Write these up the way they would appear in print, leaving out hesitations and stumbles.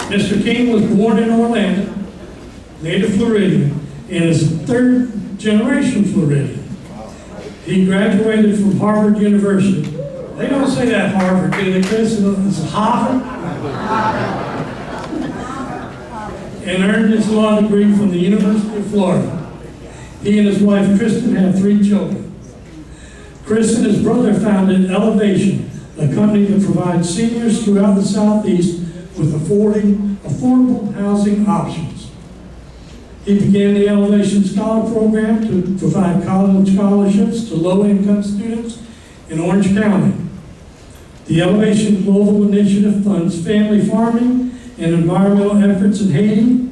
Mr. King was born in Orlando, native Floridian, and is third generation Floridian. He graduated from Harvard University. They don't say that Harvard, do they, Chris? It's Harvard. And earned his law degree from the University of Florida. He and his wife, Kristen, have 3 children. Chris and his brother founded Elevation, a company that provides seniors throughout the Southeast with affordable housing options. He began the Elevation Scholar Program to provide college scholarships to low-income students in Orange County. The Elevation Global Initiative funds family farming and environmental efforts in Haiti,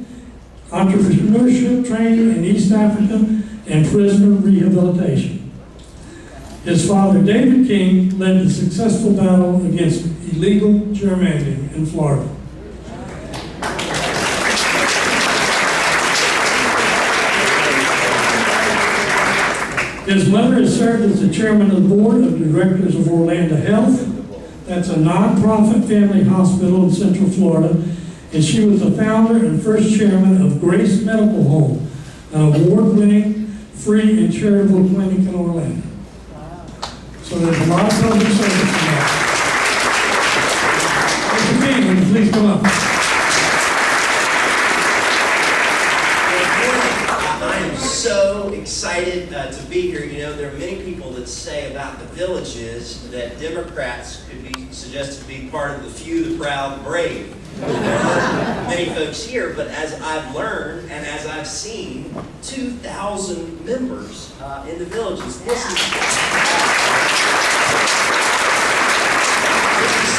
entrepreneurship training in East Africa, and prisoner rehabilitation. His father, David King, led the successful battle against illegal gerrymandering in Florida. His mother has served as the chairman of the board of directors of Orlando Health. That's a nonprofit family hospital in Central Florida. And she was the founder and first chairman of Grace Medical Home, an award-winning free and charitable clinic in Orlando. So there's a lot of public service in that. Mr. King, will you please come up? I am so excited to be here. You know, there are many people that say about the Villages that Democrats could be suggested to be part of the few, the proud, the brave. There are many folks here, but as I've learned and as I've seen, 2,000 members in the Villages. This is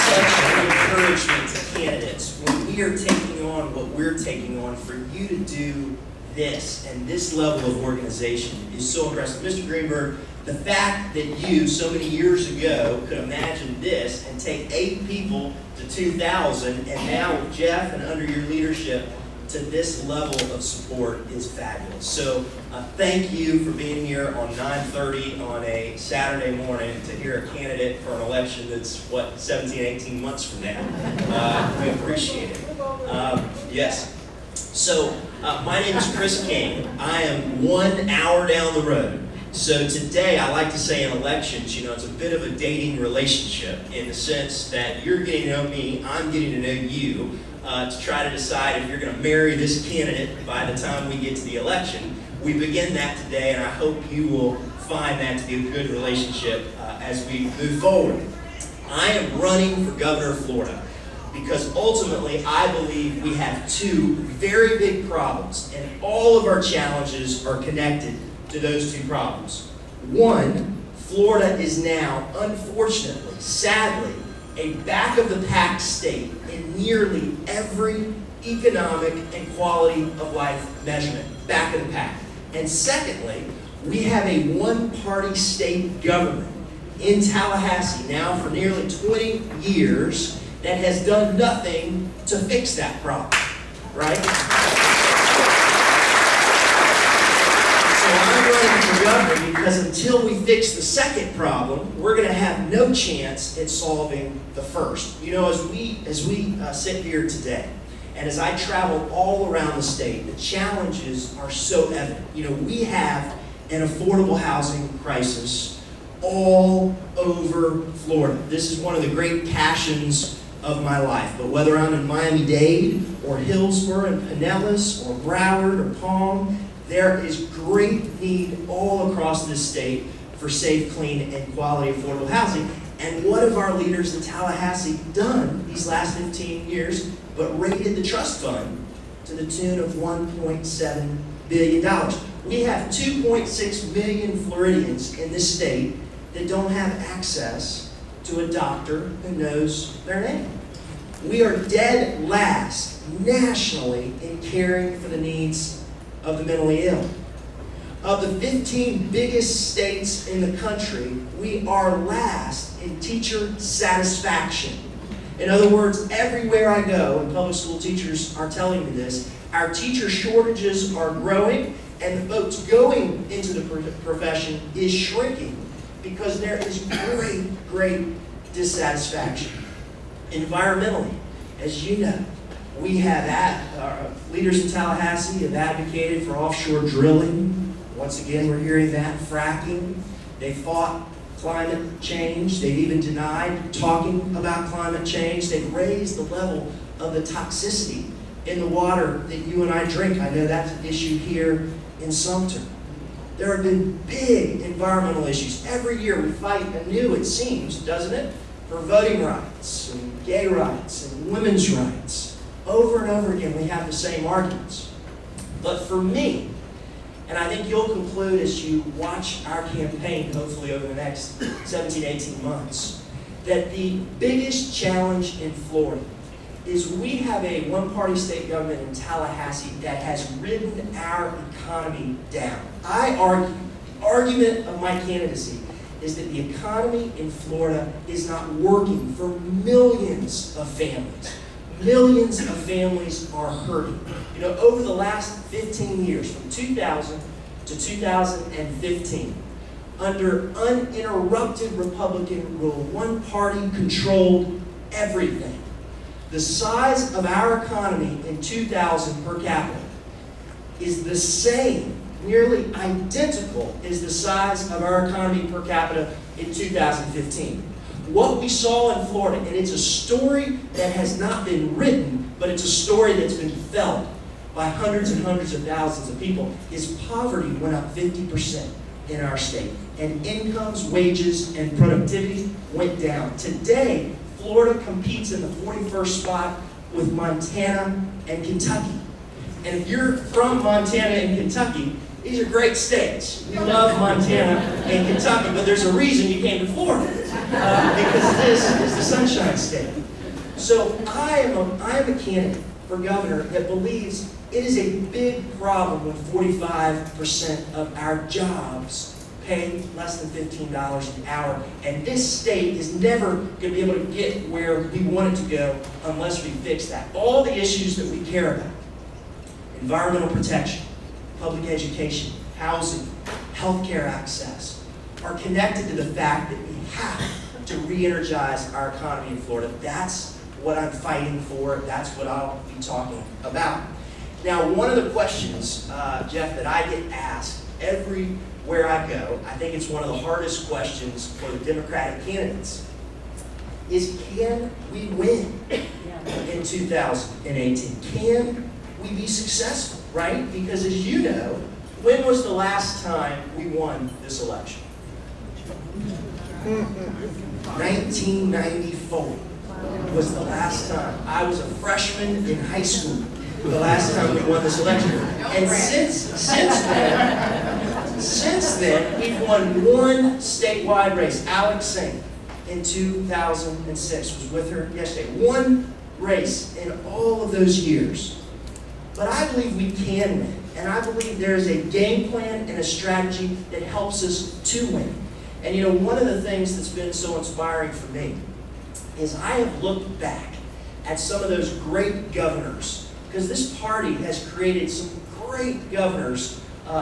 such an encouragement to candidates when we are taking on what we're taking on. For you to do this and this level of organization is so impressive. Mr. Greenberg, the fact that you, so many years ago, could imagine this and take 8 people to 2,000, and now with Jeff and under your leadership to this level of support is fabulous. So thank you for being here on 9:30 on a Saturday morning to hear a candidate for an election that's, 17, 18 months from now. We appreciate it. Yes. So my name is Chris King. I am 1 hour down the road. So today, I like to say in elections, you know, it's a bit of a dating relationship in the sense that you're getting to know me, I'm getting to know you, to try to decide if you're going to marry this candidate by the time we get to the election. We begin that today, and I hope you will find that to be a good relationship as we move forward. I am running for governor of Florida because ultimately I believe we have 2 very big problems, and all of our challenges are connected to those 2 problems. One, Florida is now, unfortunately, sadly, a back-of-the-pack state in nearly every economic and quality of life measurement, back of the pack. And secondly, we have a one-party state government in Tallahassee now for nearly 20 years that has done nothing to fix that problem, right? I'm running for governor because until we fix the second problem, we're going to have no chance at solving the first. You know, as we sit here today, and as I travel all around the state, the challenges are so evident. You know, we have an affordable housing crisis all over Florida. This is one of the great passions of my life. But whether I'm in Miami-Dade or Hillsborough and Pinellas or Broward or Palm, there is great need all across this state for safe, clean, and quality affordable housing. And what have our leaders in Tallahassee done these last 15 years but raided the trust fund to the tune of $1.7 billion. We have 2.6 million Floridians in this state that don't have access to a doctor who knows their name. We are dead last nationally in caring for the needs of the mentally ill. Of the 15 biggest states in the country, we are last in teacher satisfaction. In other words, everywhere I go, and public school teachers are telling me this, our teacher shortages are growing, and the folks going into the profession is shrinking because there is great dissatisfaction. Environmentally, as you know, We have leaders in Tallahassee have advocated for offshore drilling. Once again, we're hearing that. Fracking. They fought climate change. They've even denied talking about climate change. They've raised the level of the toxicity in the water that you and I drink. I know that's an issue here in Sumter. There have been big environmental issues. Every year we fight anew, it seems, doesn't it? For voting rights, and gay rights, and women's rights. Over and over again we have the same arguments. But for me, and I think you'll conclude as you watch our campaign, hopefully over the next 17, 18 months, that the biggest challenge in Florida is we have a one-party state government in Tallahassee that has ridden our economy down. I argue, the argument of my candidacy is that the economy in Florida is not working for millions of families. Millions of families are hurting. You know, over the last 15 years, from 2000 to 2015, under uninterrupted Republican rule, one party controlled everything. The size of our economy in 2000 per capita is the same, nearly identical, as the size of our economy per capita in 2015. What we saw in Florida, and it's a story that has not been written, but it's a story that's been felt by hundreds and hundreds of thousands of people, is poverty went up 50% in our state. And incomes, wages, and productivity went down. Today, Florida competes in the 41st spot with Montana and Kentucky. And if you're from Montana and Kentucky, these are great states. We love Montana and Kentucky, but there's a reason you came to Florida. Because this is the Sunshine State. So I am a candidate for governor that believes it is a big problem when 45% of our jobs pay less than $15 an hour. And this state is never going to be able to get where we want it to go unless we fix that. All the issues that we care about, environmental protection, public education, housing, healthcare access, are connected to the fact that we have to re-energize our economy in Florida. That's what I'm fighting for. That's what I'll be talking about. Now, one of the questions, Jeff, that I get asked everywhere I go, I think it's one of the hardest questions for the Democratic candidates, is can we win in 2018? Can we be successful, right? Because as you know, when was the last time we won this election? 1994 was the last time. I was a freshman in high school the last time we won this election. And since then, we've won one statewide race. Alex Saint in 2006 was with her yesterday. One race in all of those years. But I believe we can win. And I believe there is a game plan and a strategy that helps us to win. And you know, one of the things that's been so inspiring for me is I have looked back at some of those great governors, because this party has created some great governors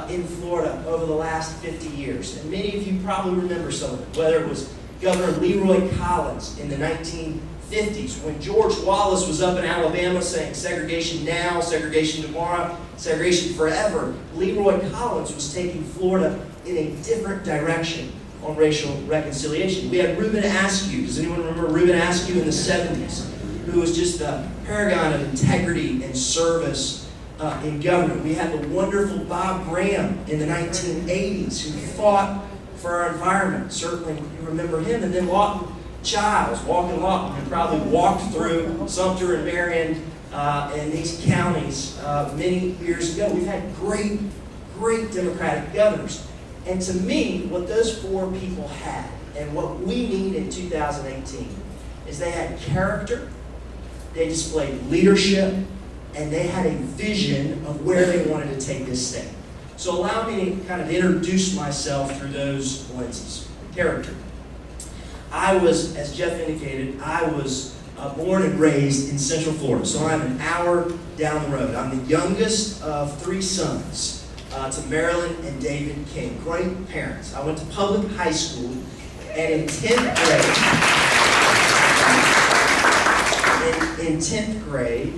in Florida over the last 50 years. And many of you probably remember some of them, whether it was Governor Leroy Collins in the 1950s, when George Wallace was up in Alabama saying segregation now, segregation tomorrow, segregation forever. Leroy Collins was taking Florida in a different direction on racial reconciliation. We had Reuben Askew. Does anyone remember Reuben Askew in the 70s? Who was just a paragon of integrity and service in government. We had the wonderful Bob Graham in the 1980s who fought for our environment. Certainly you remember him. And then Lawton Childs, Walking Lawton, who probably walked through Sumter and Marion and these counties many years ago. We've had great, great Democratic governors. And to me, what those four people had, and what we need in 2018, is they had character, they displayed leadership, and they had a vision of where they wanted to take this state. So allow me to kind of introduce myself through those lenses. Character. I was, as Jeff indicated, I was born and raised in Central Florida, so I'm an hour down the road. I'm the youngest of three sons to Marilyn and David King. Great parents. I went to public high school, and in 10th in 10th grade,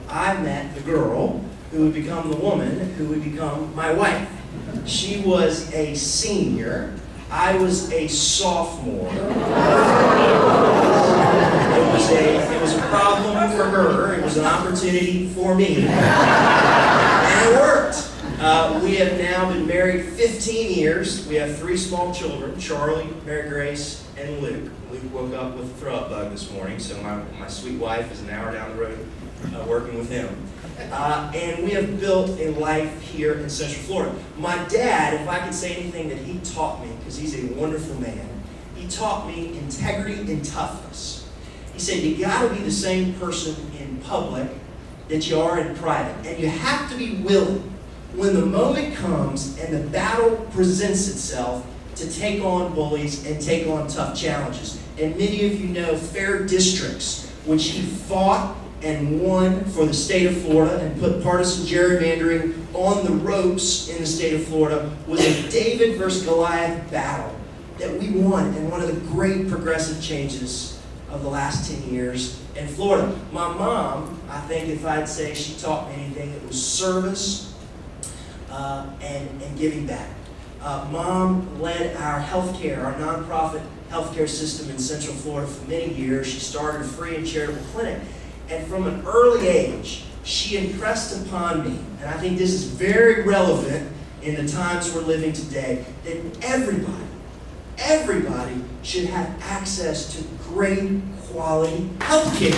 I met the girl who would become the woman who would become my wife. She was a senior. I was a sophomore. It was a problem for her. It was an opportunity for me. And it worked. We have now been married 15 years. We have 3 small children, Charlie, Mary Grace, and Luke. Luke woke up with a throw-up bug this morning, so my sweet wife is an hour down the road working with him. And we have built a life here in Central Florida. My dad, if I could say anything that he taught me, because he's a wonderful man, he taught me integrity and toughness. He said, you gotta be the same person in public that you are in private. And you have to be willing, when the moment comes and the battle presents itself, to take on bullies and take on tough challenges. And many of you know Fair Districts, which he fought and won for the state of Florida and put partisan gerrymandering on the ropes in the state of Florida, was a David versus Goliath battle that we won, and one of the great progressive changes of the last 10 years in Florida. My mom, I think if I'd say she taught me anything, it was service and giving back. Mom led our healthcare, our nonprofit healthcare system in Central Florida for many years. She started a free and charitable clinic. And from an early age, she impressed upon me, and I think this is very relevant in the times we're living today, that everybody should have access to great quality health care.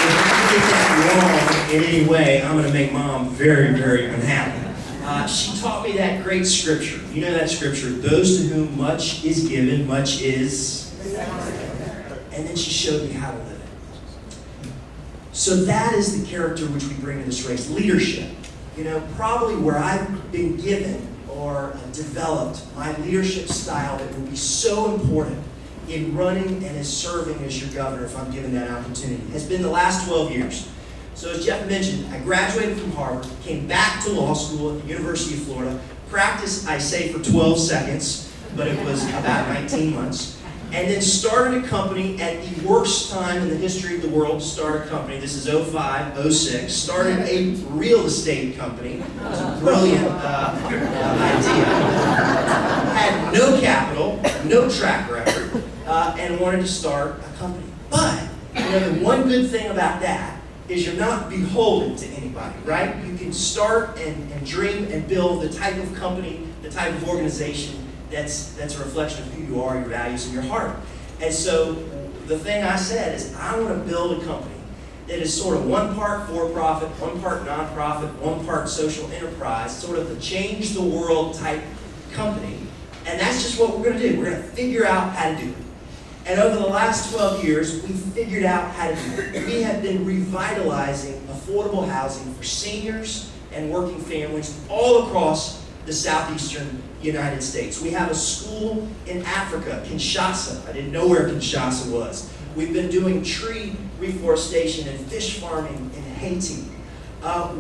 If I get that wrong in any way, I'm going to make Mom very, very unhappy. She taught me that great scripture. You know that scripture, those to whom much is given, much is. And then she showed me how to live it. So that is the character which we bring to this race, leadership. You know, probably where I've been given or developed my leadership style that will be so important in running and as serving as your governor, if I'm given that opportunity, has been the last 12 years. So as Jeff mentioned, I graduated from Harvard, came back to law school at the University of Florida, practiced, I say, for 12 seconds, but it was about 19 months, and then started a company at the worst time in the history of the world to start a company. This is 05, 06. Started a real estate company. It was a brilliant idea. Had no capital, no track record, and wanted to start a company. But, you know, the one good thing about that is you're not beholden to anybody, right? You can start and dream and build the type of company, the type of organization that's a reflection of who you are, your values, and your heart. And so the thing I said is I want to build a company that is sort of one part for-profit, one part nonprofit, one part social enterprise, sort of the change the world type company. And that's just what we're going to do. We're going to figure out how to do it. And over the last 12 years, we've figured out how to do it. We have been revitalizing affordable housing for seniors and working families all across the southeastern United States. We have a school in Africa, Kinshasa. I didn't know where Kinshasa was. We've been doing tree reforestation and fish farming in Haiti.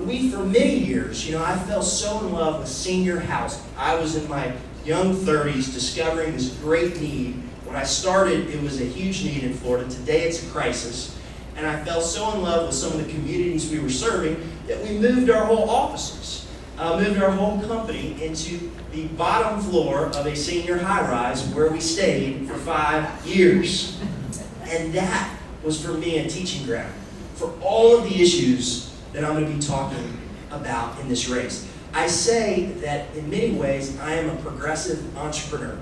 We, for many years, I fell so in love with senior housing. I was in my young 30s discovering this great need. When I started, it was a huge need in Florida. Today, it's a crisis. And I fell so in love with some of the communities we were serving that we moved our whole offices, moved our whole company into the bottom floor of a senior high-rise where we stayed for 5 years. And that was for me a teaching ground for all of the issues that I'm going to be talking about in this race. I say that in many ways, I am a progressive entrepreneur.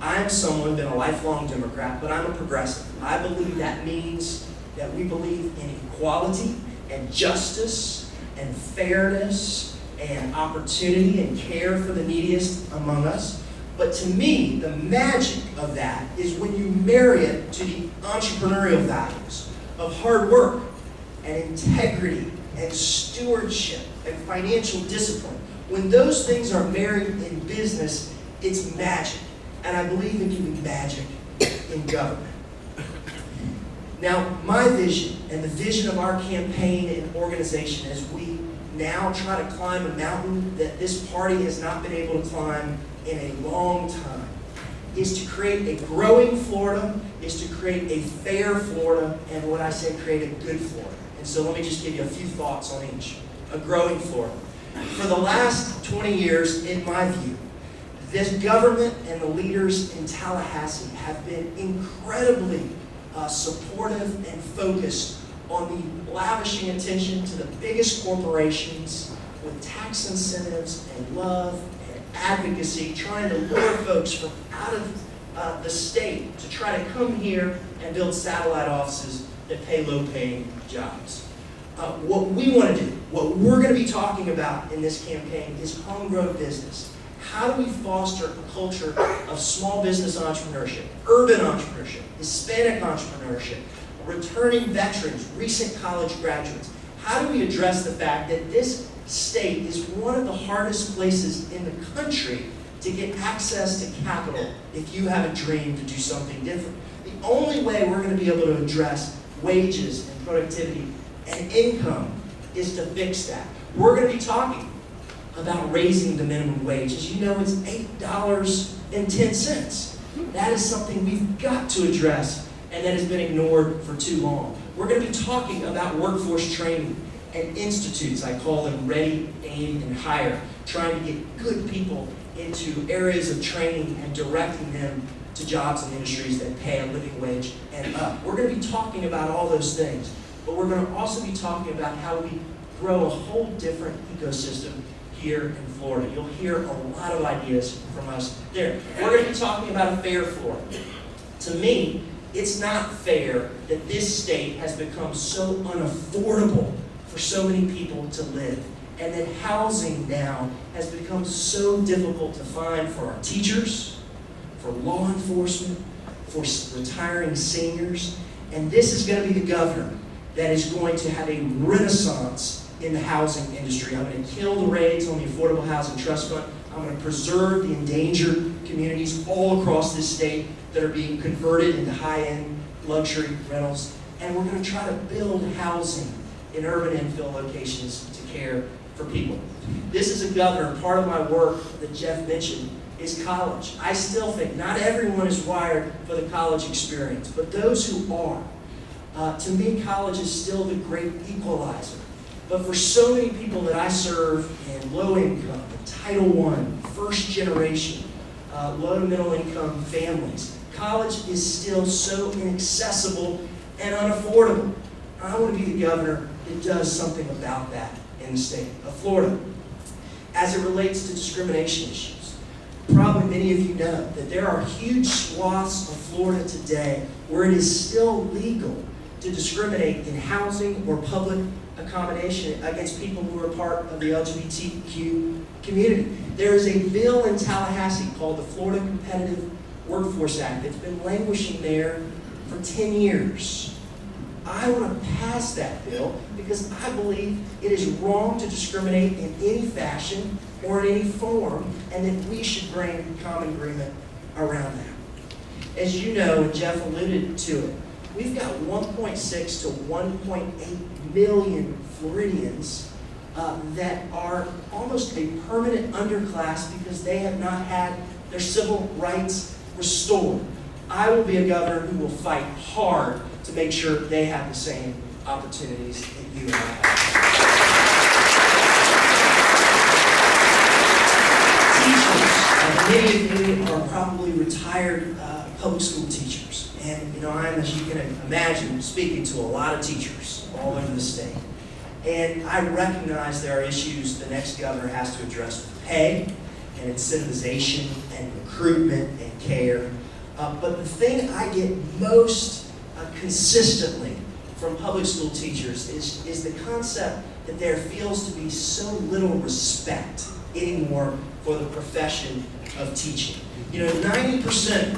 I am someone, been a lifelong Democrat, but I'm a progressive. I believe that means that we believe in equality and justice and fairness and opportunity and care for the neediest among us. But to me, the magic of that is when you marry it to the entrepreneurial values of hard work and integrity and stewardship and financial discipline. When those things are married in business, it's magic. And I believe it can be magic in government. Now, my vision and the vision of our campaign and organization as we now try to climb a mountain that this party has not been able to climb in a long time is to create a growing Florida, is to create a fair Florida, and when I say create a good Florida. And so let me just give you a few thoughts on each. A growing Florida. For the last 20 years, in my view, this government and the leaders in Tallahassee have been incredibly supportive and focused on the lavishing attention to the biggest corporations with tax incentives and love and advocacy, trying to lure folks from out of the state to try to come here and build satellite offices that pay low-paying jobs. What we want to do, what we're going to be talking about in this campaign is homegrown business. How do we foster a culture of small business entrepreneurship, urban entrepreneurship, Hispanic entrepreneurship, returning veterans, recent college graduates? How do we address the fact that this state is one of the hardest places in the country to get access to capital if you have a dream to do something different? The only way we're going to be able to address wages and productivity and income is to fix that. We're going to be talking about raising the minimum wage. As you know, it's $8.10. That is something we've got to address, and that has been ignored for too long. We're going to be talking about workforce training and institutes. I call them Ready, Aim, and Hire, trying to get good people into areas of training and directing them to jobs and industries that pay a living wage and up. We're going to be talking about all those things, but we're going to also be talking about how we grow a whole different ecosystem here in Florida. You'll hear a lot of ideas from us there. We're going to be talking about a fair Florida. To me, it's not fair that this state has become so unaffordable for so many people to live, and that housing now has become so difficult to find for our teachers, for law enforcement, for retiring seniors. And this is going to be the governor that is going to have a renaissance in the housing industry. I'm going to kill the raids on the Affordable Housing Trust Fund. I'm going to preserve the endangered communities all across this state that are being converted into high-end luxury rentals. And we're going to try to build housing in urban infill locations to care for people. This is a governor. Part of my work that Jeff mentioned is college. I still think not everyone is wired for the college experience, but those who are, to me, college is still the great equalizer. But for so many people that I serve in low income, Title I, first generation, low to middle income families, college is still so inaccessible and unaffordable. I want to be the governor that does something about that in the state of Florida. As it relates to discrimination issues, probably many of you know that there are huge swaths of Florida today where it is still legal to discriminate in housing or public accommodation against people who are part of the LGBTQ community. There is a bill in Tallahassee called the Florida Competitive Workforce Act that's been languishing there for 10 years. I want to pass that bill because I believe it is wrong to discriminate in any fashion or in any form, and that we should bring common agreement around that. As you know, and Jeff alluded to it, we've got 1.6 to 1.8 million Floridians that are almost a permanent underclass because they have not had their civil rights restored. I will be a governor who will fight hard to make sure they have the same opportunities that you and I have. Teachers, many of you are probably retired public school teachers. And you know, I'm, as you can imagine, speaking to a lot of teachers all over the state. And I recognize there are issues the next governor has to address with pay and incentivization and recruitment and care. But the thing I get most consistently from public school teachers is the concept that there feels to be so little respect anymore for the profession of teaching. You know, 90%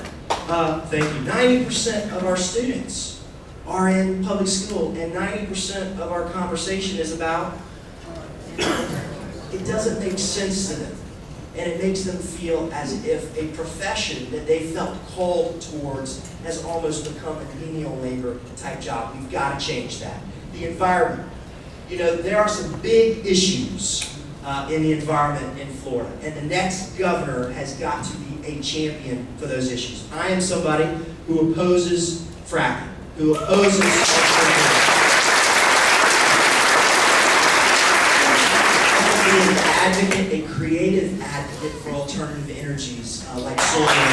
of our students are in public school, and 90% of our conversation is about, it doesn't make sense to them. And it makes them feel as if a profession that they felt called towards has almost become a menial labor type job. We've got to change that. The environment. You know, there are some big issues in the environment in Florida. And the next governor has got to be a champion for those issues. I am somebody who opposes fracking, who opposes an advocate, a creative advocate for alternative energies like solar and wind.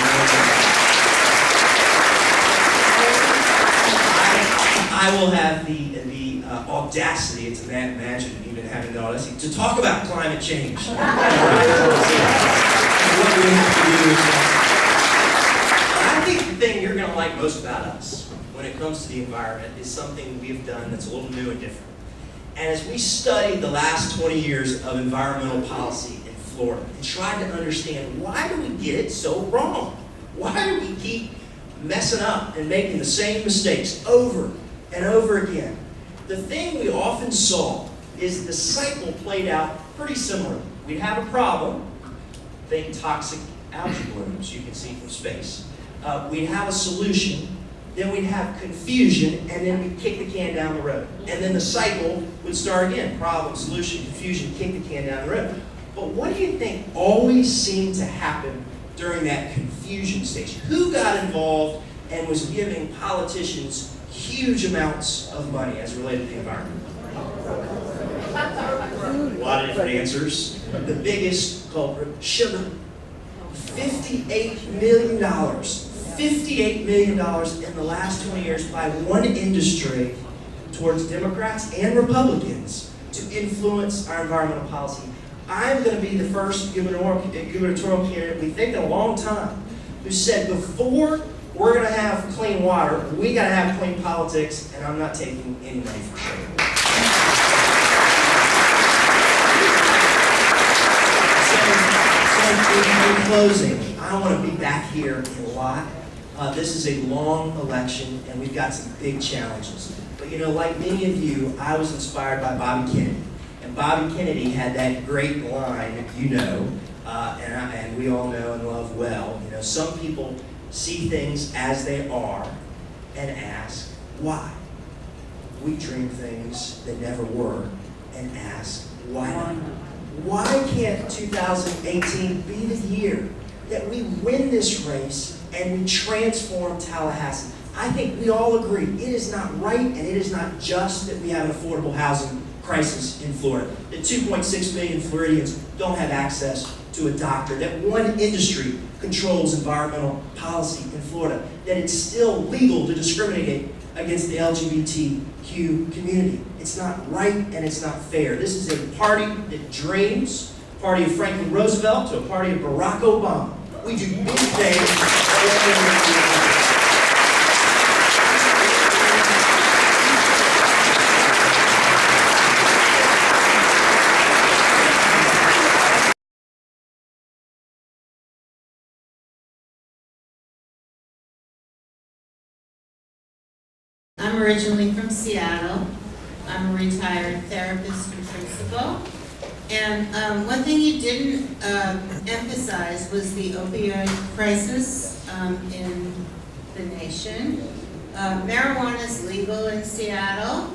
I will have the audacity, it's imagine even having the audacity, to talk about climate change. What we have to do is, I think the thing you're going to like most about us when it comes to the environment is something we've done that's a little new and different. And as we studied the last 20 years of environmental policy in Florida and tried to understand, why do we get it so wrong? Why do we keep messing up and making the same mistakes over and over again? The thing we often saw is the cycle played out pretty similarly. We'd have a problem, think toxic algae blooms you can see from space. We'd have a solution, then we'd have confusion, and then we'd kick the can down the road. And then the cycle would start again. Problem, solution, confusion, kick the can down the road. But what do you think always seemed to happen during that confusion stage? Who got involved and was giving politicians huge amounts of money as related to the environment? A lot of different answers. The biggest culprit, sugar. $58 million. $58 million in the last 20 years by one industry towards Democrats and Republicans to influence our environmental policy. I'm going to be the first gubernatorial candidate, we think, in a long time, who said before we're going to have clean water, we got to have clean politics, and I'm not taking any money for sure. So in closing, I want to be back here a lot. This is a long election, and we've got some big challenges. But you know, like many of you, I was inspired by Bobby Kennedy. And Bobby Kennedy had that great line, you know, and we all know and love well. You know, some people see things as they are and ask, why? We dream things that never were and ask, why not? Why can't 2018 be the year that we win this race and we transform Tallahassee? I think we all agree it is not right and it is not just that we have an affordable housing crisis in Florida, that 2.6 million Floridians don't have access to a doctor, that one industry controls environmental policy in Florida, that it's still legal to discriminate against the LGBTQ community. It's not right and it's not fair. This is a party that dreams, a party of Franklin Roosevelt to a party of Barack Obama. We do big things. I'm originally from Seattle. I'm a retired therapist and principal. And one thing you didn't emphasize was the opioid crisis in the nation. Marijuana is legal in Seattle.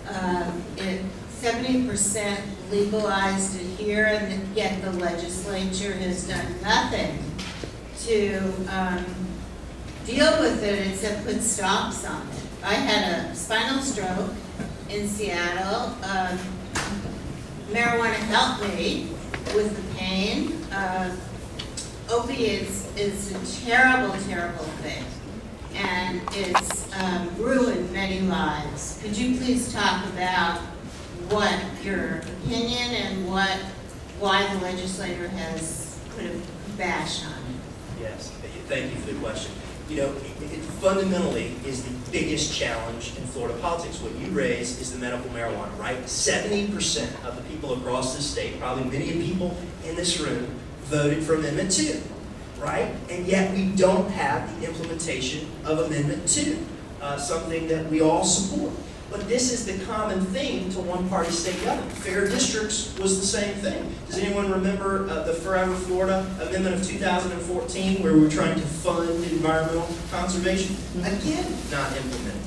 70% legalized it here, and yet the legislature has done nothing to deal with it except put stops on it. I had a spinal stroke in Seattle. Marijuana helped me with the pain. Opiates is a terrible, terrible thing, and it's ruined many lives. Could you please talk about what your opinion and why the legislator has put a bash on it? Yes, thank you for the question. You know, it fundamentally is the biggest challenge in Florida politics. What you raise is the medical marijuana, right? 70% of the people across the state, probably many people in this room, voted for Amendment 2, right? And yet we don't have the implementation of Amendment 2, something that we all support. But this is the common theme to one-party state government. Fair districts was the same thing. Does anyone remember the Forever Florida Amendment of 2014, where we were trying to fund environmental conservation? Again, not implemented.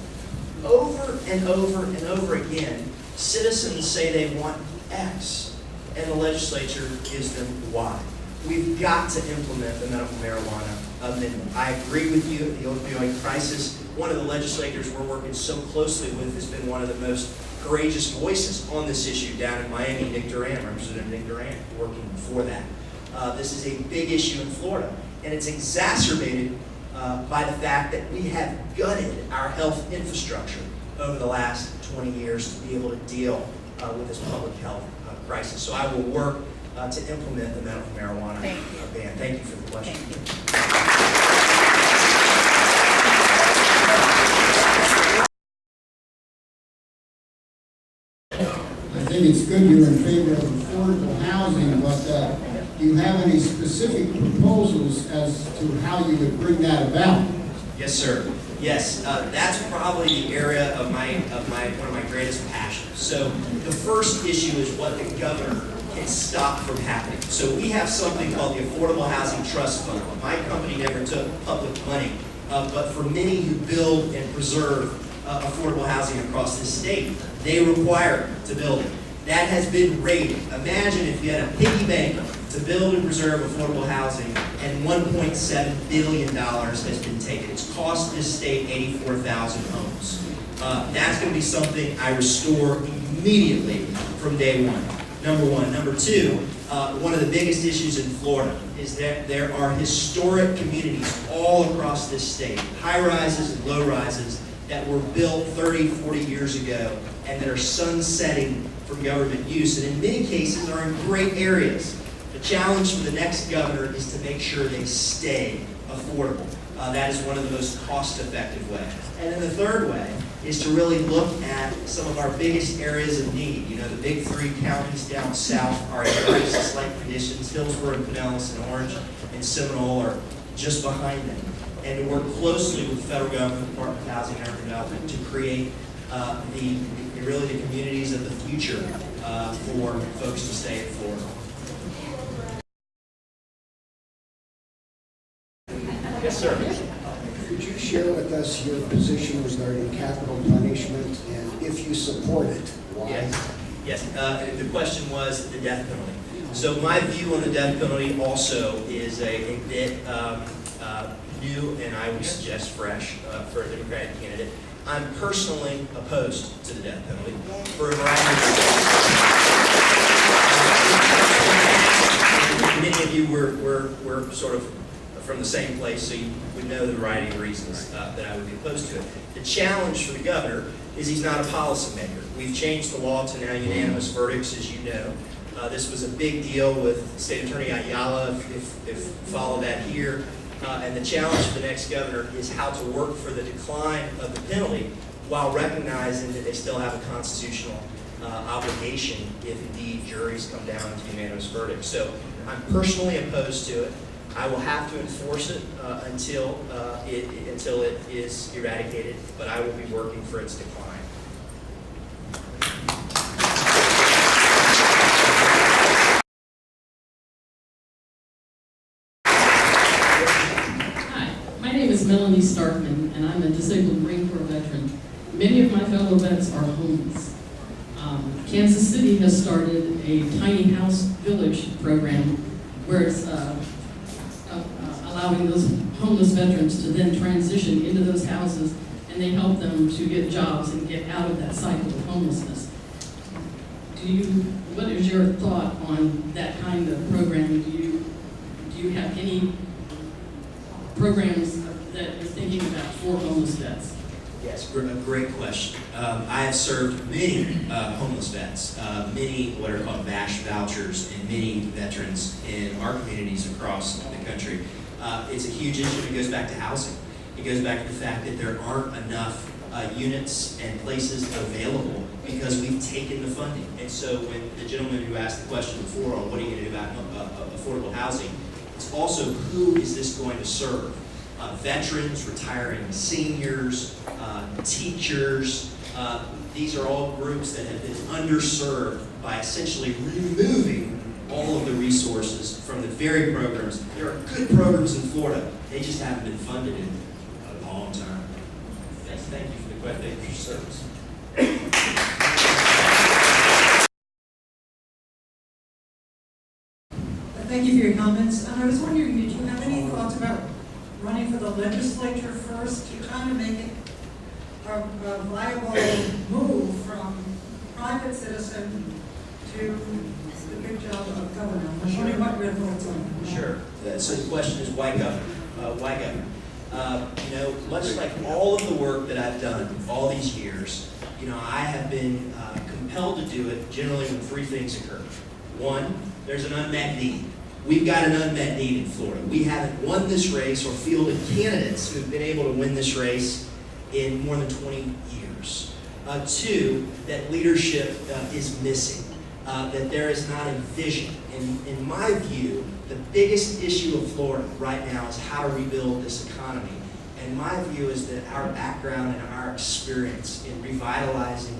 Over and over and over again, citizens say they want X. and the legislature gives them why. We've got to implement the medical marijuana amendment. I agree with you, the opioid crisis. One of the legislators we're working so closely with has been one of the most courageous voices on this issue down in Miami, Nick Duran, Representative Nick Duran, working for that. This is a big issue in Florida, and it's exacerbated by the fact that we have gutted our health infrastructure over the last 20 years to be able to deal with this public health crisis. So I will work to implement the medical marijuana ban. Thank you for the question. I think it's good you're in favor of affordable housing, but do you have any specific proposals as to how you would bring that about? Yes, sir. Yes, that's probably the area of one of my greatest passions. So the first issue is what the governor can stop from happening. So we have something called the Affordable Housing Trust Fund. My company never took public money, but for many who build and preserve affordable housing across this state, they require to build it. That has been rated. Imagine if you had a piggy bank to build and preserve affordable housing, and $1.7 billion has been taken. It's cost this state 84,000 homes. That's going to be something I restore immediately from day one. Number one. Number two, one of the biggest issues in Florida is that there are historic communities all across this state, high-rises and low-rises, that were built 30, 40 years ago and that are sunsetting from government use, and in many cases are in great areas. The challenge for the next governor is to make sure they stay affordable. That is one of the most cost-effective ways. And then the third way is to really look at some of our biggest areas of need. You know, the big three counties down south are in crisis-like conditions. Hillsborough and Pinellas and Orange and Seminole are just behind them. And to work closely with the federal government, the Department of Housing and Urban Development to create really the communities of the future for folks to stay in Florida. Yes, sir. Could you share with us your position regarding capital punishment and if you support it, why? Yes. The question was the death penalty. So my view on the death penalty also is a bit new, and I would suggest fresh for a Democratic candidate. I'm personally opposed to the death penalty for a variety of reasons. Many of you were sort of from the same place, so you would know the variety of reasons that I would be opposed to it. The challenge for the governor is he's not a policymaker. We've changed the law to now unanimous verdicts, as you know. This was a big deal with State Attorney Ayala, if you follow that here. And the challenge for the next governor is how to work for the decline of the penalty while recognizing that they still have a constitutional obligation if indeed juries come down to unanimous verdicts. So I'm personally opposed to it. I will have to enforce it until it is eradicated, but I will be working for its decline. My name is Melanie Starkman, and I'm a disabled Marine Corps veteran. Many of my fellow vets are homeless. Kansas City has started a tiny house village program where it's allowing those homeless veterans to then transition into those houses, and they help them to get jobs and get out of that cycle of homelessness. What is your thought on that kind of program? Do you have any programs that you're thinking about for homeless vets? Yes, a great question. I have served many homeless vets, many what are called VASH vouchers, and many veterans in our communities across the country. It's a huge issue. It goes back to housing. It goes back to the fact that there aren't enough units and places available because we've taken the funding. And so when the gentleman who asked the question before on what are you going to do about affordable housing, it's also who is this going to serve? Veterans, retiring seniors, teachers. These are all groups that have been underserved by essentially removing all of the resources from the very programs. There are good programs in Florida. They just haven't been funded in a long time. Yes, thank you for the question. Thank you for your service. you for your comments. I was wondering, did you have any thoughts about running for the legislature first to kind of make it a viable move from private citizen to the big job of governor? I'm wondering what your thoughts on that. Sure. So the question is, why governor? Why governor? Much like all of the work that I've done all these years, I have been compelled to do it generally when three things occur. One, there's an unmet need. We've got an unmet need in Florida. We haven't won this race or fielded candidates who've been able to win this race in more than 20 years. Two, that leadership is missing, that there is not a vision. In my view, the biggest issue of Florida right now is how to rebuild this economy. And my view is that our background and our experience in revitalizing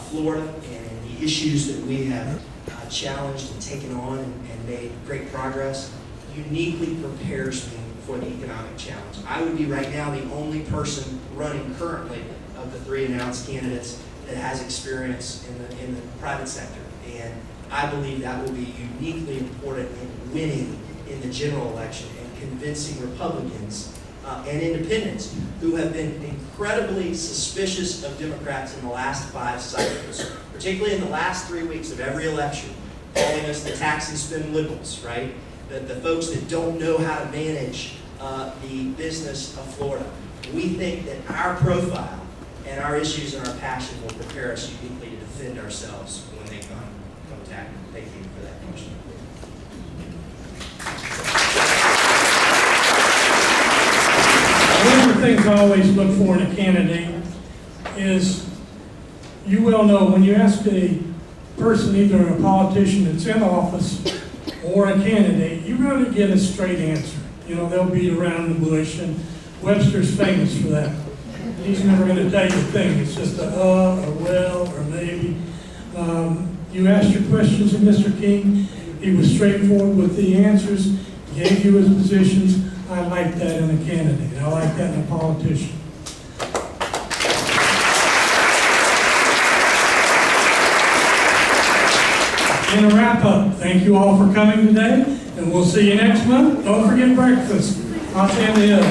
Florida and in the issues that we have challenged and taken on and made great progress uniquely prepares me for the economic challenge. I would be right now the only person running currently of the three announced candidates that has experience in the private sector. And I believe that will be uniquely important in winning in the general election and convincing Republicans and independents who have been incredibly suspicious of Democrats in the last 5 cycles, particularly in the last 3 weeks of every election, calling us the tax and spend liberals, right? The folks that don't know how to manage the business of Florida. We think that our profile and our issues and our passion will prepare us uniquely to defend ourselves when they come attack. Thank you for that question. One of the things I always look for in a candidate is, you well know, when you ask a person, either a politician that's in office or a candidate, you really get a straight answer. They'll beat around the bush, and Webster's famous for that. He's never going to tell you a thing. It's just a or well, or maybe. You asked your questions of Mr. King. He was straightforward with the answers, gave you his positions. I like that in a candidate. I like that in a politician. In a wrap-up, thank you all for coming today, and we'll see you next month. Don't forget breakfast. I'll see you in the hill.